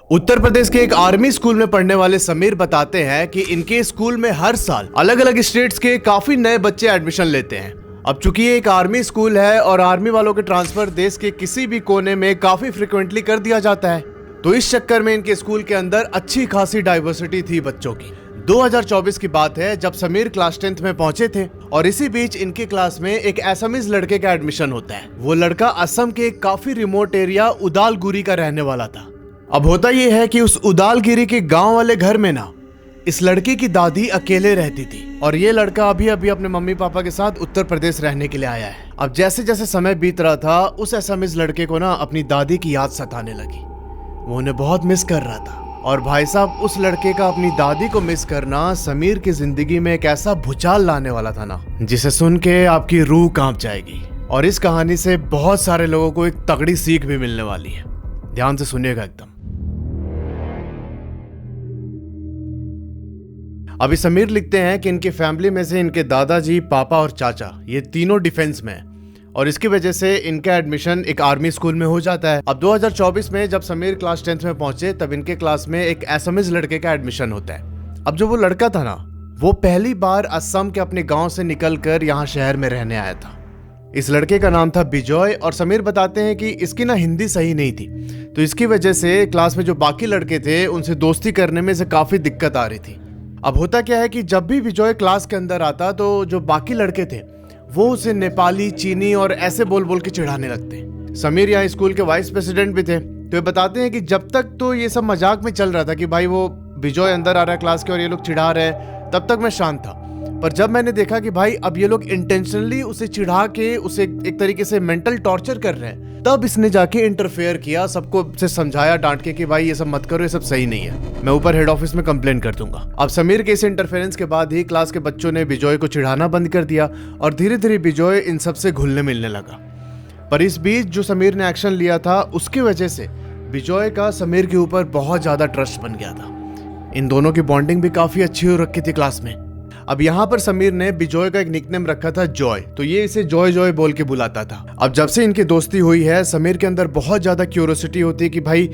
उत्तर प्रदेश के एक army school में पढ़ने वाले समीर बताते हैं कि इनके स्कूल में हर साल अलग अलग स्टेट्स के काफी नए बच्चे एडमिशन लेते हैं। अब चूंकि ये एक आर्मी स्कूल है और आर्मी वालों के ट्रांसफर देश के किसी भी कोने में काफी फ्रिक्वेंटली कर दिया जाता है, तो इस चक्कर में इनके स्कूल के अंदर अच्छी खासी डाइवर्सिटी थी बच्चों की। 2024 की बात है जब समीर क्लास 10th में पहुंचे थे और इसी बीच इनके क्लास में एक असमीज लड़के का एडमिशन होता है। वो लड़का असम के एक काफी रिमोट एरिया उदालगुरी का रहने वाला था। अब होता यह है कि उस उदालगिरी के गांव वाले घर में ना इस लड़के की दादी अकेले रहती थी और ये लड़का अभी अभी अपने मम्मी पापा के साथ उत्तर प्रदेश रहने के लिए आया है। अब जैसे जैसे समय बीत रहा था उस असमीज लड़के को ना अपनी दादी की याद सताने लगी। वो उन्हें बहुत मिस कर रहा था और भाई साहब उस लड़के का अपनी दादी को मिस करना समीर की जिंदगी में एक ऐसा भूचाल लाने वाला था ना जिसे सुन के आपकी रूह कांप जाएगी। और इस कहानी से बहुत सारे लोगों को एक तगड़ी सीख भी मिलने वाली है। ध्यान से सुनिएगा एकदम। अभी समीर लिखते हैं कि इनके फैमिली में से इनके दादाजी, पापा और चाचा ये तीनों डिफेंस में हैं और इसकी वजह से इनका एडमिशन एक आर्मी स्कूल में हो जाता है। अब 2024 में जब समीर क्लास 10th में पहुंचे तब इनके क्लास में एक असमीज लड़के का एडमिशन होता है। अब जो वो लड़का था ना वो पहली बार असम के अपने गांव से निकलकर यहाँ शहर में रहने आया था। इस लड़के का नाम था बिजॉय और समीर बताते हैं कि इसकी ना हिंदी सही नहीं थी, तो इसकी वजह से क्लास में जो बाकी लड़के थे उनसे दोस्ती करने में से काफी दिक्कत आ रही थी। अब होता क्या है कि जब भी विजय क्लास के अंदर आता तो जो बाकी लड़के थे वो उसे नेपाली, चीनी और ऐसे बोल बोल के चिढ़ाने लगते। समीर यहाँ स्कूल के वाइस प्रेसिडेंट भी थे, तो ये बताते हैं कि जब तक तो ये सब मजाक में चल रहा था कि भाई वो विजय अंदर आ रहा है क्लास के और ये लोग चिढ़ा रहे हैं, तब तक मैं शांत था। पर जब मैंने देखा कि भाई अब ये लोग इंटेंशनली उसे चिढ़ा के उसे एक तरीके से मेंटल टॉर्चर कर रहे हैं, तब इसने जाके इंटरफेयर किया, सबको से समझाया डांट के कि भाई ये सब मत करो, ये सब सही नहीं है, मैं ऊपर हेड ऑफिस में कंप्लेन कर दूंगा। अब समीर के इस इंटरफेरेंस के बाद ही क्लास के बच्चों ने विजय को चिढ़ाना बंद कर दिया और धीरे धीरे विजय इन सब से घुलने मिलने लगा। पर इस बीच जो समीर ने एक्शन लिया था उसकी वजह से विजय का समीर के ऊपर बहुत ज्यादा ट्रस्ट बन गया था। इन दोनों की बॉन्डिंग भी काफी अच्छी हो रखी थी क्लास में। अब यहाँ पर समीर ने बिजॉय का एक निकनेम रखा था जॉय, तो ये इसे जॉय जॉय बोल के बुलाता था। अब जब से इनकी दोस्ती हुई है समीर के अंदर बहुत ज्यादा क्यूरियोसिटी होती है कि भाई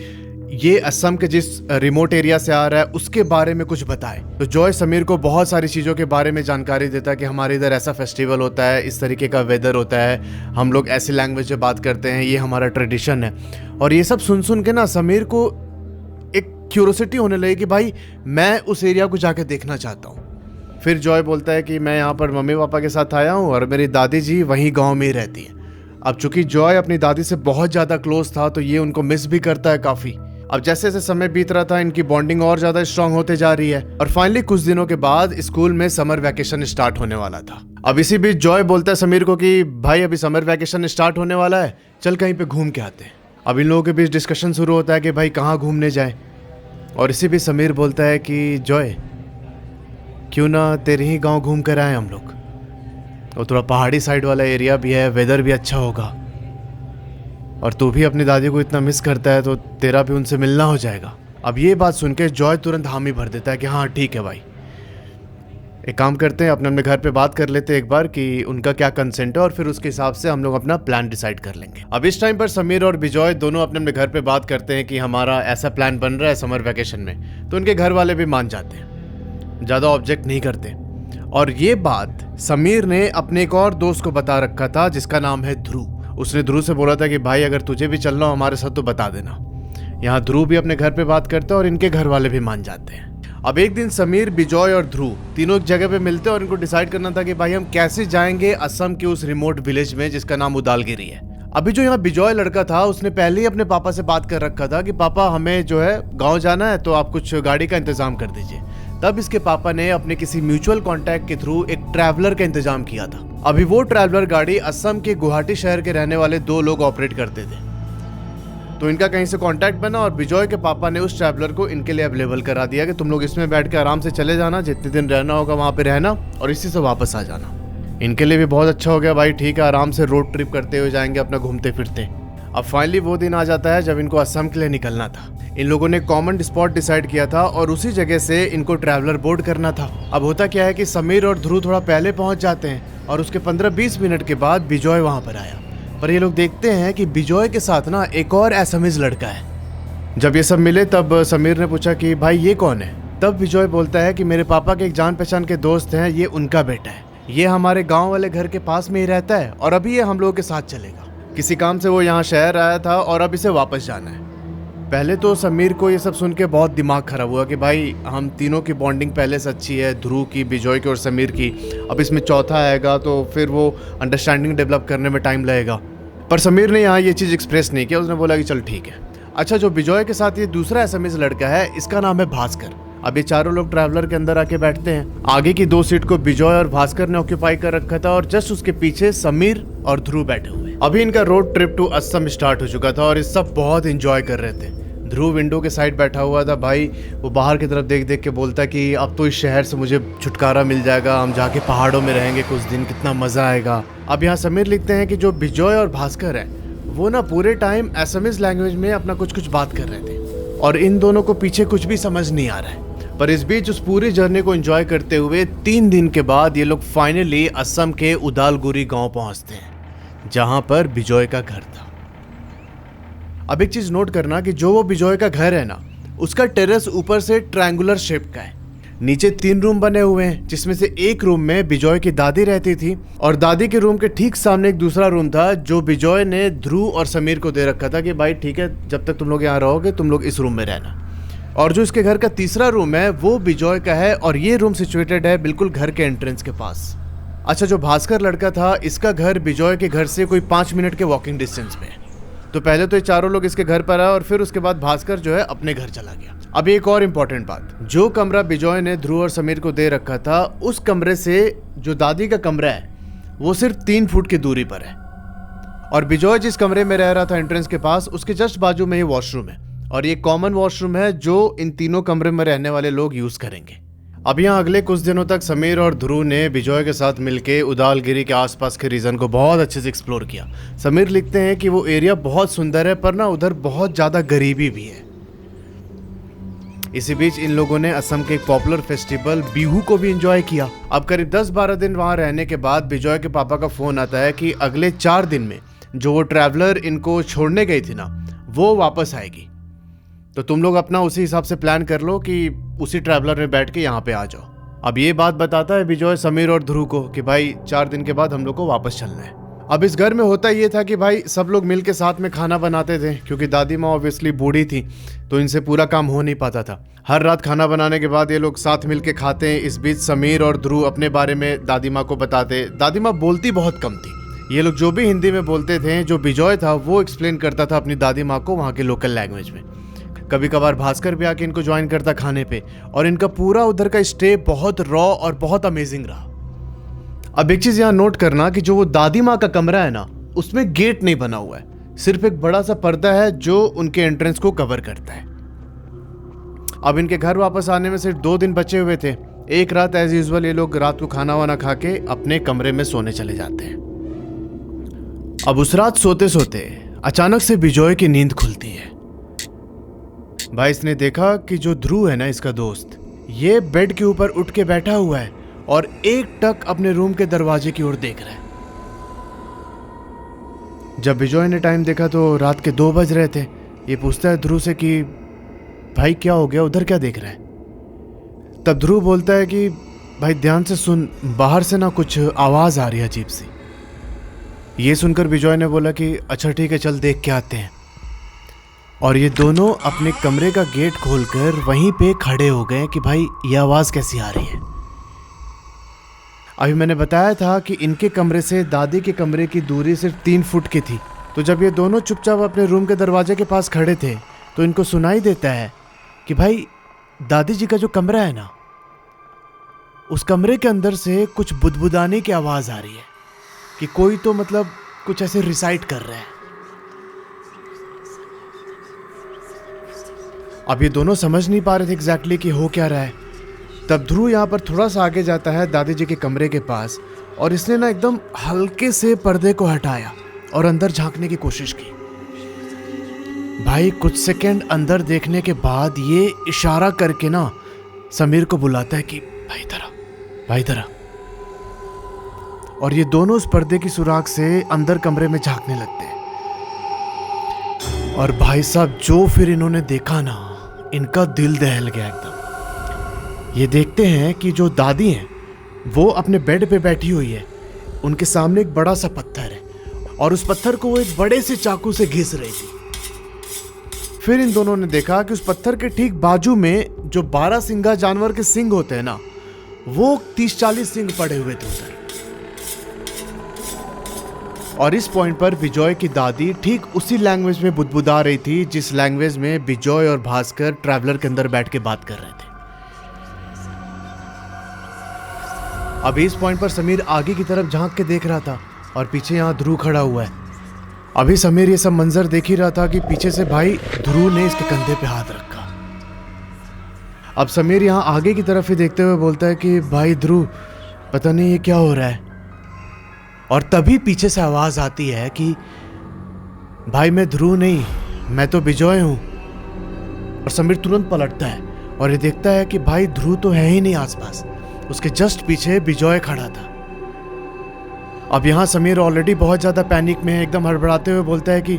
ये असम के जिस रिमोट एरिया से आ रहा है उसके बारे में कुछ बताए। तो जॉय समीर को बहुत सारी चीजों के बारे में जानकारी देता है कि हमारे इधर ऐसा फेस्टिवल होता है, इस तरीके का वेदर होता है, हम लोग ऐसी लैंग्वेज में बात करते हैं, ये हमारा ट्रेडिशन है। और ये सब सुन सुन के ना समीर को एक क्यूरियोसिटी होने लगी कि भाई मैं उस एरिया को जाके देखना चाहता हूँ। फिर जॉय बोलता है कि मैं यहाँ पर मम्मी पापा के साथ आया हूँ और मेरी दादी जी वहीं गांव में ही रहती है। अब चूंकि जॉय अपनी दादी से बहुत ज़्यादा क्लोज था तो ये उनको मिस भी करता है काफ़ी। अब जैसे जैसे समय बीत रहा था इनकी बॉन्डिंग और ज़्यादा स्ट्रांग होते जा रही है और फाइनली कुछ दिनों के बाद स्कूल में समर वैकेशन स्टार्ट होने वाला था। अब इसी बीच जॉय बोलता है समीर को कि भाई अभी समर वैकेशन स्टार्ट होने वाला है, चल कहीं पर घूम के आते हैं। अब इन लोगों के बीच डिस्कशन शुरू होता है कि भाई कहाँ घूमने जाए और इसी बीच समीर बोलता है कि जॉय क्यों ना तेरे ही गांव घूम कर आए हम लोग, और थोड़ा पहाड़ी साइड वाला एरिया भी है, वेदर भी अच्छा होगा और तू भी अपनी दादी को इतना मिस करता है तो तेरा भी उनसे मिलना हो जाएगा। अब ये बात सुन के जॉय तुरंत हामी भर देता है कि हाँ ठीक है भाई, एक काम करते हैं अपने अपने घर पे बात कर लेते हैं एक बार कि उनका क्या कंसेंट है और फिर उसके हिसाब से हम लोग अपना प्लान डिसाइड कर लेंगे। अब इस टाइम पर समीर और विजय दोनों अपने अपने घर पे बात करते हैं कि हमारा ऐसा प्लान बन रहा है समर वैकेशन में, तो उनके घर वाले भी मान जाते हैं, ज़्यादा ऑब्जेक्ट नहीं करते। और ये बात समीर ने अपने एक और दोस्त को बता रखा था जिसका नाम है ध्रुव। उसने ध्रुव से बोला था कि भाई अगर तुझे भी चलना हो हमारे साथ तो बता देना। यहाँ ध्रुव भी अपने घर पे बात करता है और इनके घर वाले भी मान जाते हैं। अब एक दिन समीर, विजय और ध्रुव तीनों एक जगह पे मिलते हैं और इनको डिसाइड करना था कि भाई हम कैसे जाएंगे असम के उस रिमोट विलेज में जिसका नाम उदालगिरी है। अभी जो यहाँ विजय लड़का था उसने पहले ही अपने पापा से बात कर रखा था कि पापा हमें जो है गाँव जाना है तो आप कुछ गाड़ी का इंतजाम कर दीजिए। तब इसके पापा ने अपने किसी म्यूचुअल कांटेक्ट के थ्रू एक ट्रैवलर का इंतजाम किया था। अभी वो ट्रैवलर गाड़ी असम के गुवाहाटी शहर के रहने वाले 2 लोग ऑपरेट करते थे, तो इनका कहीं से कांटेक्ट बना और विजय के पापा ने उस ट्रैवलर को इनके लिए अवेलेबल करा दिया कि तुम लोग इसमें बैठ के आराम से चले जाना, जितने दिन रहना होगा वहाँ पे रहना और इसी से वापस आ जाना। इनके लिए भी बहुत अच्छा हो गया भाई, ठीक है आराम से रोड ट्रिप करते हुए जाएंगे अपना घूमते फिरते। अब फाइनली वो दिन आ जाता है जब इनको असम के लिए निकलना था। इन लोगों ने कॉमन स्पॉट डिसाइड किया था और उसी जगह से इनको ट्रैवलर बोर्ड करना था। अब होता क्या है कि समीर और ध्रुव थोड़ा पहले पहुंच जाते हैं और उसके 15-20 मिनट के बाद विजय वहां पर आया। पर ये लोग देखते हैं कि विजय के साथ ना एक और असमीज लड़का है जब ये सब मिले तब समीर ने पूछा कि भाई ये कौन है। तब विजय बोलता है कि मेरे पापा के एक जान पहचान के दोस्त हैं, ये उनका बेटा है, ये हमारे गांव वाले घर के पास में ही रहता है और अभी ये हम लोगों के साथ चलेगा। किसी काम से वो यहाँ शहर आया था और अब इसे वापस जाना है। पहले तो समीर को ये सब सुन के बहुत दिमाग खराब हुआ कि भाई हम तीनों की बॉन्डिंग पहले से अच्छी है, ध्रुव की, विजय की और समीर की, अब इसमें चौथा आएगा तो फिर वो अंडरस्टैंडिंग डेवलप करने में टाइम लगेगा। पर समीर ने यहाँ ये चीज़ एक्सप्रेस नहीं किया, उसने बोला कि चल ठीक है। अच्छा, जो विजय के साथ ये दूसरा एसएमएस लड़का है, इसका नाम है भास्कर। अब ये चारों लोग ट्रैवलर के अंदर आके बैठते हैं। आगे की 2 सीट को विजय और भास्कर ने ऑक्यूपाई कर रखा था और जस्ट उसके पीछे समीर और ध्रुव बैठे हुए। अभी इनका road trip to Assam start हो चुका था और ये सब बहुत एंजॉय कर रहे थे। ध्रुव विंडो के साइड बैठा हुआ था। भाई वो बाहर की तरफ देख देख के बोलता कि अब तो इस शहर से मुझे छुटकारा मिल जाएगा, हम जाके पहाड़ों में रहेंगे कुछ दिन, कितना मजा आएगा। अब यहाँ समीर लिखते हैं कि जो विजय और भास्कर है वो ना पूरे टाइम एसएमएस लैंग्वेज में अपना कुछ बात कर रहे थे और इन दोनों को पीछे कुछ भी समझ नहीं आ रहा है। पर इस बीच उस पूरी जर्नी को एंजॉय करते हुए 3 दिन के बाद ये लोग फाइनली असम के उदालगुरी गांव पहुंचते हैं, जहां पर विजय का घर था। अब एक चीज नोट करना कि जो वो विजय का घर है ना, उसका टेरेस ऊपर से ट्रायंगुलर शेप का है। नीचे 3 रूम बने हुए हैं, जिसमें से एक रूम में विजय की दादी रहती थी और दादी के रूम के ठीक सामने एक दूसरा रूम था जो विजय ने ध्रुव और समीर को दे रखा था कि भाई ठीक है, जब तक तुम लोग यहाँ रहोगे तुम लोग इस रूम में रहना। और जो इसके घर का तीसरा रूम है वो विजय का है और ये रूम सिचुएटेड है बिल्कुल घर के एंट्रेंस के पास। अच्छा, जो भास्कर लड़का था, इसका घर विजय के घर से कोई 5 मिनट के वॉकिंग डिस्टेंस पे है। तो पहले तो ये चारों लोग इसके घर पर आए और फिर उसके बाद भास्कर जो है अपने घर चला गया। अब एक और इम्पोर्टेंट बात, जो कमरा विजय ने ध्रुव और समीर को दे रखा था, उस कमरे से जो दादी का कमरा है वो सिर्फ 3 फुट की दूरी पर है और विजय जिस कमरे में रह रहा था एंट्रेंस के पास, उसके जस्ट बाजू में ही वॉशरूम है और ये कॉमन वॉशरूम है जो इन तीनों कमरे में रहने वाले लोग यूज करेंगे। अब यहाँ अगले कुछ दिनों तक समीर और ध्रुव ने विजय के साथ मिलके उदालगिरी के आसपास के रीजन को बहुत अच्छे से एक्सप्लोर किया। समीर लिखते हैं कि वो एरिया बहुत सुंदर है पर ना उधर बहुत ज्यादा गरीबी भी है। इसी बीच इन लोगों ने असम के एक पॉपुलर फेस्टिवल बिहू को भी एंजॉय किया। अब करीब 10-12 दिन वहां रहने के बाद विजय के पापा का फोन आता है कि अगले 4 दिन में जो वो ट्रैवलर इनको छोड़ने गई थी ना, वो वापस आएगी, तो तुम लोग अपना उसी हिसाब से प्लान कर लो कि उसी ट्रैवलर में बैठ के यहाँ पे आ जाओ। अब ये बात बताता है विजय समीर और ध्रुव को कि भाई 4 दिन के बाद हम लोग को वापस चलना है। अब इस घर में होता ये था कि भाई सब लोग मिल के साथ में खाना बनाते थे, क्योंकि दादी माँ ऑब्वियसली बूढ़ी थी तो इनसे पूरा काम हो नहीं पाता था। हर रात खाना बनाने के बाद ये लोग साथ मिल के खाते हैं। इस बीच समीर और ध्रुव अपने बारे में दादी माँ को बताते। दादी माँ बोलती बहुत कम थी। ये लोग जो भी हिंदी में बोलते थे, जो विजय था वो एक्सप्लेन करता था अपनी दादी माँ को वहाँ के लोकल लैंग्वेज में। कभी कभार भास्कर भी आके इनको ज्वाइन करता खाने पे और इनका पूरा उधर का स्टे बहुत रॉ और बहुत अमेजिंग रहा। अब एक चीज यहाँ नोट करना कि जो वो दादी माँ का कमरा है ना, उसमें गेट नहीं बना हुआ है, सिर्फ एक बड़ा सा पर्दा है जो उनके एंट्रेंस को कवर करता है। अब इनके घर वापस आने में सिर्फ 2 दिन बचे हुए थे। एक रात एज यूजुअल ये लोग रात को खाना वाना खा के अपने कमरे में सोने चले जाते हैं। अब उस रात सोते सोते अचानक से विजय की नींद खुलती है। भाई इसने देखा कि जो ध्रुव है ना, इसका दोस्त, ये बेड के ऊपर उठ के बैठा हुआ है और एक टक अपने रूम के दरवाजे की ओर देख रहा है। जब विजय ने टाइम देखा तो रात के 2 बज रहे थे। ये पूछता है ध्रुव से कि भाई क्या हो गया, उधर क्या देख रहा है। तब ध्रुव बोलता है कि भाई ध्यान से सुन, बाहर से ना कुछ आवाज आ रही है अजीब सी। ये सुनकर विजय ने बोला कि अच्छा ठीक है, चल देख के आते हैं। और ये दोनों अपने कमरे का गेट खोलकर वहीं पे खड़े हो गए कि भाई ये आवाज कैसी आ रही है। अभी मैंने बताया था कि इनके कमरे से दादी के कमरे की दूरी सिर्फ 3 फुट की थी। तो जब ये दोनों चुपचाप अपने रूम के दरवाजे के पास खड़े थे तो इनको सुनाई देता है कि भाई दादी जी का जो कमरा है ना, उस कमरे के अंदर से कुछ बुदबुदाने की आवाज आ रही है कि कोई तो मतलब कुछ ऐसे रिसाइट कर रहा है। अब ये दोनों समझ नहीं पा रहे थे एग्जैक्टली कि हो क्या रहा है। तब ध्रुव यहाँ पर थोड़ा सा आगे जाता है दादी जी के कमरे के पास और इसने ना एकदम हल्के से पर्दे को हटाया और अंदर झांकने की कोशिश की। भाई कुछ सेकंड अंदर देखने के बाद ये इशारा करके ना समीर को बुलाता है कि भाई इधर आ, भाई इधर आ। और ये दोनों उस पर्दे की सुराख से अंदर कमरे में झांकने लगते हैं और भाई साहब जो फिर इन्होंने देखा ना, इनका दिल दहल गया एकदम। ये देखते हैं कि जो दादी हैं वो अपने बेड पे बैठी हुई है, उनके सामने एक बड़ा सा पत्थर है और उस पत्थर को वो एक बड़े से चाकू से घिस रही थी। फिर इन दोनों ने देखा कि उस पत्थर के ठीक बाजू में जो 12 सिंगा जानवर के सिंग होते हैं ना, वो 30-40 सिंग पड़े हुए थे उधर। और इस पॉइंट पर बिजॉय की दादी ठीक उसी लैंग्वेज में बुदबुदा रही थी जिस लैंग्वेज में बिजॉय और भास्कर ट्रैवलर के अंदर बैठ के बात कर रहे थे। अभी इस पॉइंट पर समीर आगे की तरफ झांक के देख रहा था और पीछे यहाँ ध्रुव खड़ा हुआ है। अभी समीर ये सब मंजर देख ही रहा था कि पीछे से भाई ध्रुव ने इसके कंधे पे हाथ रखा। अब समीर यहाँ आगे की तरफ ही देखते हुए बोलता है कि भाई ध्रुव, पता नहीं ये क्या हो रहा है। और तभी पीछे से आवाज आती है कि भाई मैं ध्रुव नहीं, मैं तो बिजॉय हूं। और समीर तुरंत पलटता है और ये देखता है कि भाई ध्रुव तो है ही नहीं आसपास, उसके जस्ट पीछे बिजॉय खड़ा था। अब यहाँ समीर ऑलरेडी बहुत ज्यादा पैनिक में है, एकदम हड़बड़ाते हुए बोलता है कि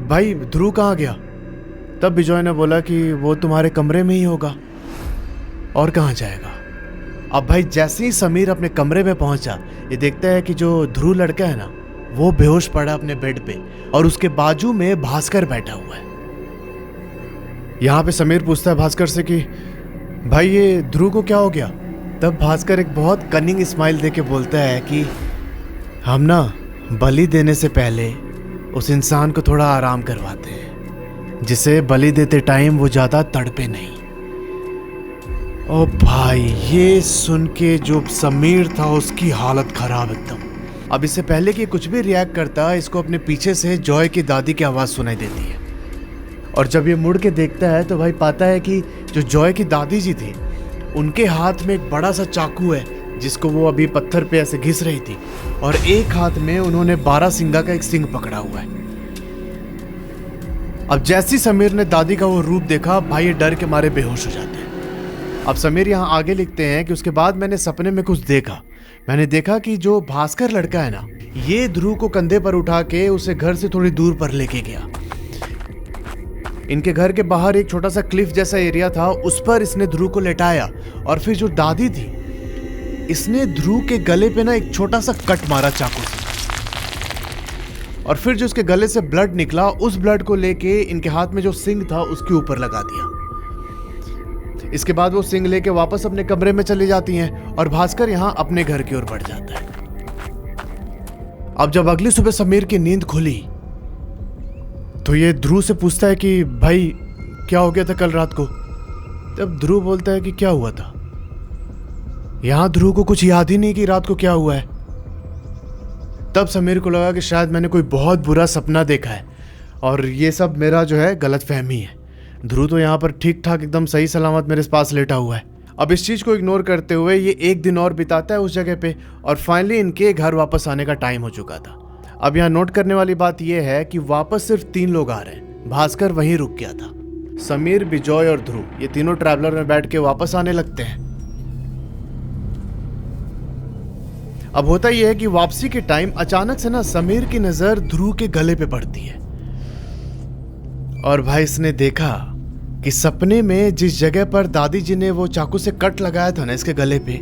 भाई ध्रुव कहाँ गया। तब बिजॉय ने बोला कि वो तुम्हारे कमरे में ही होगा, और कहाँ जाएगा। अब भाई जैसे ही समीर अपने कमरे में पहुंचा, ये देखता है कि जो ध्रुव लड़का है ना, वो बेहोश पड़ा अपने बेड पे और उसके बाजू में भास्कर बैठा हुआ है। यहाँ पे समीर पूछता है भास्कर से कि भाई ये ध्रुव को क्या हो गया। तब भास्कर एक बहुत कनिंग स्माइल देके बोलता है कि हम ना बलि देने से पहले उस इंसान को थोड़ा आराम करवाते हैं, जिसे बलि देते टाइम वो ज़्यादा तड़पे नहीं। ओ भाई ये सुन के जो समीर था उसकी हालत खराब एकदम। अब इससे पहले कि कुछ भी रिएक्ट करता, इसको अपने पीछे से जॉय की दादी की आवाज़ सुनाई देती है। और जब ये मुड़ के देखता है तो भाई पाता है कि जो जॉय की दादी जी थी, उनके हाथ में एक बड़ा सा चाकू है जिसको वो अभी पत्थर पे ऐसे घिस रही थी, और एक हाथ में उन्होंने 12 सिंगा का एक सिंग पकड़ा हुआ है। अब जैसी समीर ने दादी का वो रूप देखा, भाई ये डर के मारे बेहोश हो जाते हैं। अब समीर यहाँ आगे लिखते हैं कि उसके बाद मैंने सपने में कुछ देखा। मैंने देखा कि जो भास्कर लड़का है ना, ये ध्रुव को कंधे पर उठा के उसे घर से थोड़ी दूर पर लेके गया। इनके घर के बाहर एक छोटा सा क्लिफ जैसा एरिया था, उस पर इसने ध्रुव को लेटाया और फिर जो दादी थी, इसने ध्रुव के गले पे ना एक छोटा सा कट मारा चाकू से, और फिर जो उसके गले से ब्लड निकला, उस ब्लड को लेके इनके हाथ में जो सिंग था उसके ऊपर लगा दिया। इसके बाद वो सिंग लेके वापस अपने कमरे में चली जाती हैं और भास्कर यहाँ अपने घर की ओर बढ़ जाता है। अब जब अगली सुबह समीर की नींद खुली तो ये ध्रुव से पूछता है कि भाई क्या हो गया था कल रात को। तब ध्रुव बोलता है कि क्या हुआ था। यहाँ ध्रुव को कुछ याद ही नहीं कि रात को क्या हुआ है। तब समीर को लगा कि शायद मैंने कोई बहुत बुरा सपना देखा है और ये सब मेरा जो है गलतफहमी है। ध्रुव तो यहाँ पर ठीक ठाक एकदम सही सलामत मेरे पास लेटा हुआ है। अब इस चीज़ को इग्नोर करते हुए ये एक दिन और बिताता है उस जगह पे, और फाइनली इनके घर वापस आने का टाइम हो चुका था। अब यहाँ नोट करने वाली बात यह है कि वापस सिर्फ 3 लोग आ रहे हैं। भास्कर वहीं रुक गया था। समीर, बिजॉय और ध्रुव, ये तीनों ट्रैवलर में बैठ के वापस आने लगते हैं। अब होता यह है कि वापसी के टाइम अचानक से ना समीर की नजर ध्रुव के गले पे पड़ती है, और भाई इसने देखा कि सपने में जिस जगह पर दादी जी ने वो चाकू से कट लगाया था ना इसके गले पे,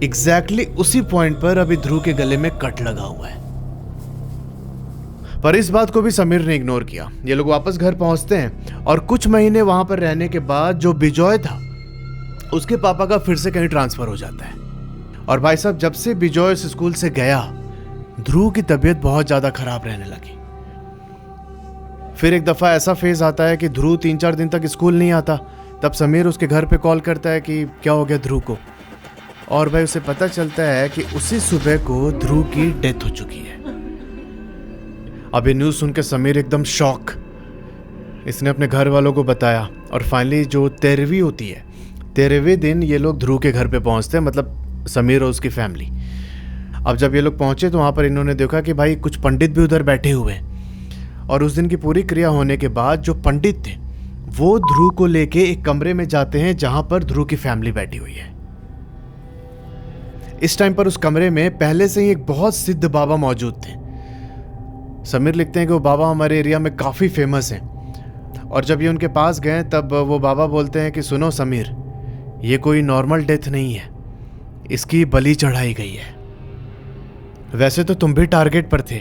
एग्जैक्टली उसी पॉइंट पर अभी ध्रुव के गले में कट लगा हुआ है। पर इस बात को भी समीर ने इग्नोर किया। ये लोग वापस घर पहुंचते हैं और कुछ महीने वहां पर रहने के बाद जो बिजॉय था उसके पापा का फिर से कहीं ट्रांसफर हो जाता है। और भाई साहब जब से बिजॉय उस स्कूल से गया, ध्रुव की तबीयत बहुत ज्यादा खराब रहने लगी। फिर एक दफा ऐसा फेज आता है कि ध्रुव 3-4 दिन तक स्कूल नहीं आता। तब समीर उसके घर पे कॉल करता है कि क्या हो गया ध्रुव को, और भाई उसे पता चलता है कि उसी सुबह को ध्रुव की डेथ हो चुकी है। अब ये न्यूज़ सुन के समीर एकदम शॉक। इसने अपने घर वालों को बताया और फाइनली जो 13वीं होती है, 13वें दिन ये लोग ध्रुव के घर पे पहुंचते हैं, मतलब समीर और उसकी फैमिली। अब जब ये लोग पहुंचे तो वहाँ पर इन्होंने देखा कि भाई कुछ पंडित भी उधर बैठे हुए हैं, और उस दिन की पूरी क्रिया होने के बाद जो पंडित थे वो ध्रुव को लेके एक कमरे में जाते हैं जहां पर ध्रुव की फैमिली बैठी हुई है। इस टाइम पर उस कमरे में पहले से ही एक बहुत सिद्ध बाबा मौजूद थे। समीर लिखते हैं कि वो बाबा हमारे एरिया में काफ़ी फेमस हैं, और जब ये उनके पास गए तब वो बाबा बोलते हैं कि सुनो समीर, ये कोई नॉर्मल डेथ नहीं है, इसकी बलि चढ़ाई गई है। वैसे तो तुम भी टारगेट पर थे,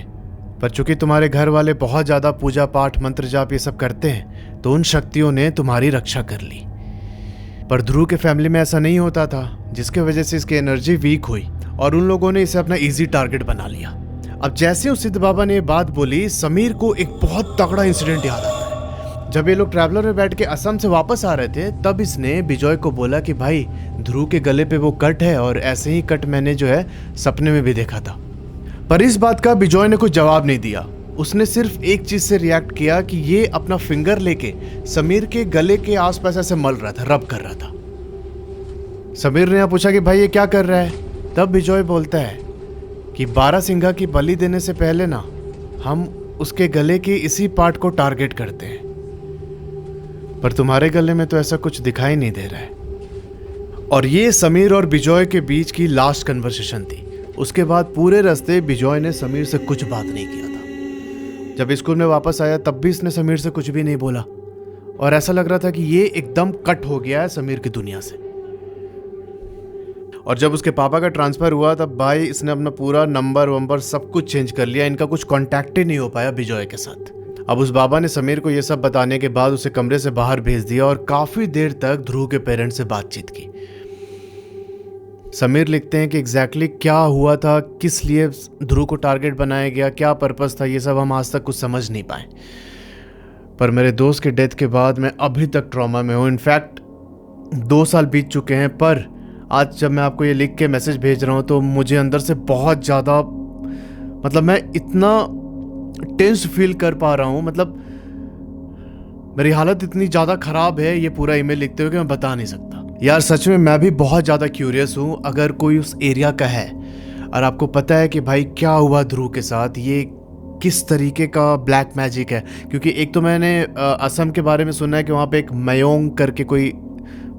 पर चूंकि तुम्हारे घर वाले बहुत ज़्यादा पूजा पाठ मंत्र जाप ये सब करते हैं तो उन शक्तियों ने तुम्हारी रक्षा कर ली। पर ध्रुव के फैमिली में ऐसा नहीं होता था, जिसके वजह से इसकी एनर्जी वीक हुई और उन लोगों ने इसे अपना इजी टारगेट बना लिया। अब जैसे उस सिद्ध बाबा ने ये बात बोली, समीर को एक बहुत तगड़ा इंसिडेंट याद आता है। जब ये लोग ट्रैवलर में बैठ के असम से वापस आ रहे थे, तब इसने बिजॉय को बोला कि भाई ध्रुव के गले पे वो कट है, और ऐसे ही कट मैंने जो है सपने में भी देखा था। पर इस बात का बिजॉय ने कुछ जवाब नहीं दिया। उसने सिर्फ एक चीज से रिएक्ट किया कि ये अपना फिंगर लेके समीर के गले के आसपास ऐसे मल रहा था, रब कर रहा था। समीर ने पूछा कि भाई ये क्या कर रहा है? तब बिजॉय बोलता है कि 12 सिंघा की बलि देने से पहले ना हम उसके गले के इसी पार्ट को टारगेट करते हैं, पर तुम्हारे गले में तो ऐसा कुछ दिखाई नहीं दे रहा है। और ये समीर और बिजॉय के बीच की लास्ट कन्वर्सेशन थी। उसके बाद पूरे रास्ते बिजॉय ने समीर से कुछ बात नहीं किया था। जब स्कूल में वापस आया तब भी इसने समीर से कुछ भी नहीं बोला, और ऐसा लग रहा था कि ये एकदम कट हो गया है समीर की दुनिया से। और जब उसके पापा का ट्रांसफर हुआ तब भाई इसने अपना पूरा नंबर वंबर सब कुछ चेंज कर लिया। इनका कुछ कांटेक्ट ही नहीं हो पाया बिजॉय के साथ। अब उस बाबा ने समीर को ये सब बताने के बाद उसे कमरे से बाहर भेज दिया और काफी देर तक ध्रुव के पेरेंट्स से बातचीत की। समीर लिखते हैं कि एग्जैक्टली क्या हुआ था, किस लिए ध्रुव को टारगेट बनाया गया, क्या पर्पस था, ये सब हम आज तक कुछ समझ नहीं पाए। पर मेरे दोस्त के डेथ के बाद मैं अभी तक ट्रॉमा में हूँ। इनफैक्ट 2 साल बीत चुके हैं, पर आज जब मैं आपको ये लिख के मैसेज भेज रहा हूँ तो मुझे अंदर से बहुत ज़्यादा, मतलब मैं इतना टेंस फील कर पा रहा हूँ। मतलब मेरी हालत इतनी ज़्यादा ख़राब है ये पूरा ईमेल लिखते हुए कि मैं बता नहीं सकता। यार सच में मैं भी बहुत ज़्यादा क्यूरियस हूँ। अगर कोई उस एरिया का है और आपको पता है कि भाई क्या हुआ ध्रुव के साथ, ये किस तरीके का ब्लैक मैजिक है, क्योंकि एक तो मैंने असम के बारे में सुना है कि वहाँ पे एक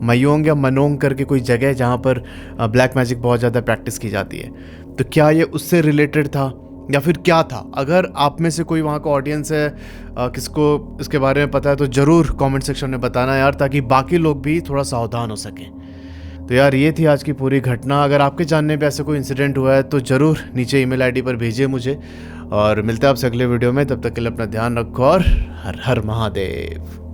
मयोंग या मनोंग करके कोई जगह है जहाँ पर ब्लैक मैजिक बहुत ज़्यादा प्रैक्टिस की जाती है। तो क्या ये उससे रिलेटेड था या फिर क्या था? अगर आप में से कोई वहाँ का ऑडियंस है, किसको इसके बारे में पता है, तो ज़रूर कमेंट सेक्शन में बताना यार, ताकि बाकी लोग भी थोड़ा सावधान हो सकें। तो यार ये थी आज की पूरी घटना। अगर आपके जानने पे ऐसे कोई इंसिडेंट हुआ है तो ज़रूर नीचे ईमेल आईडी पर भेजिए मुझे, और मिलते हैं आपसे अगले वीडियो में। तब तक के लिए अपना ध्यान रखो और हर हर महादेव।